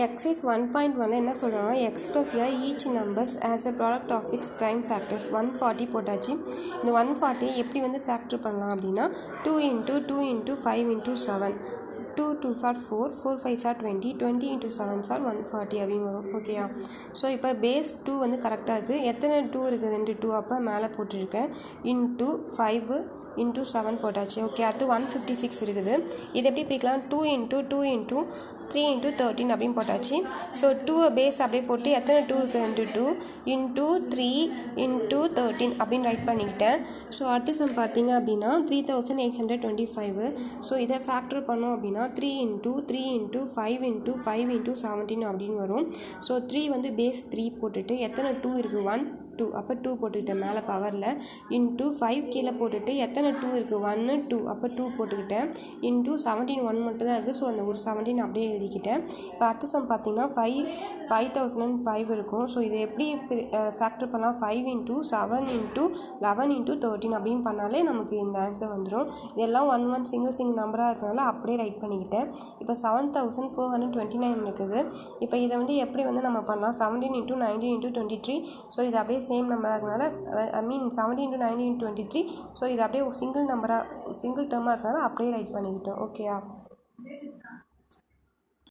Exercise 1.1 என்ன சொல்கிறோம்னா express the each numbers as a product of its prime factors 140 போட்டாச்சு. இந்த 140 எப்படி வந்து ஃபேக்டர் பண்ணலாம் அப்படின்னா 2 into 2 into 5 into 7 2 2s are 4 4 5s are 20 20 into 7s are 140 அப்படின்னு வரும். ஓகேயா? ஸோ இப்போ பேஸ் 2 வந்து கரெக்டாக இருக்குது. எத்தனை 2 இருக்குது? 2 2 அப்போ மேலே போட்டிருக்கேன். into 5 into 7 போட்டாச்சு. ஓகே, அடுத்து 156 இருக்குது. இது எப்படி பிரிக்கலாம்? 2 into 2 into 3 into 13 அப்படின்னு போட்டாச்சு. ஸோ 2 பேஸ் அப்படியே போட்டு எத்தனை 2 இருக்குது? 2 into 3 into 13 அப்படின்னு ரைட் பண்ணிக்கிட்டேன். ஸோ அடுத்த சம் பார்த்தீங்க அப்படின்னா 3825. ஸோ இதை ஃபேக்டர் பண்ணோம் அப்படின்னா 3 into 3 into 5 into 5 into 17 அப்படின்னு வரும். ஸோ 3 வந்து பேஸ் 3 போட்டுட்டு எத்தனை 2 இருக்குது? 1 2 அப்போ 2 போட்டுக்கிட்டேன் மேலே பவரில். இன்ட்டு 5 கீழே போட்டுட்டு எத்தனை 2 இருக்குது? 1 2 அப்போ 2 போட்டுக்கிட்டேன். இன்ட்டு 17 1 மட்டும் தான் இருக்குது. ஸோ அந்த ஒரு 17 அப்படியே எழுதிக்கிட்டேன். இப்போ அடுத்த சம் பார்த்தீங்கன்னா 5005 இருக்கும். ஸோ இதை எப்படி ஃபேக்டர் பண்ணலாம்? 5 into 7 into 11 into 13 அப்படின்னு பண்ணாலே நமக்கு இந்த ஆன்சர் வந்துடும். இதெல்லாம் 1 1 சிங்கிள் நம்பராக இருக்கிறனால அப்படியே ரைட் பண்ணிக்கிட்டேன். இப்போ 7429 இருக்குது. இப்போ இதை வந்து எப்படி வந்து நம்ம பண்ணலாம்? 17 into 19 into 23. ஸோ இது அப்படியே சேம் நம்பராக இருக்கிறனால ஐ மீன் 17 into 19 into 23. ஸோ இது அப்படியே சிங்கிள் டேர்மாக இருக்கிறனால அப்படியே ரைட் பண்ணிக்கிட்டோம். ஓகேயா?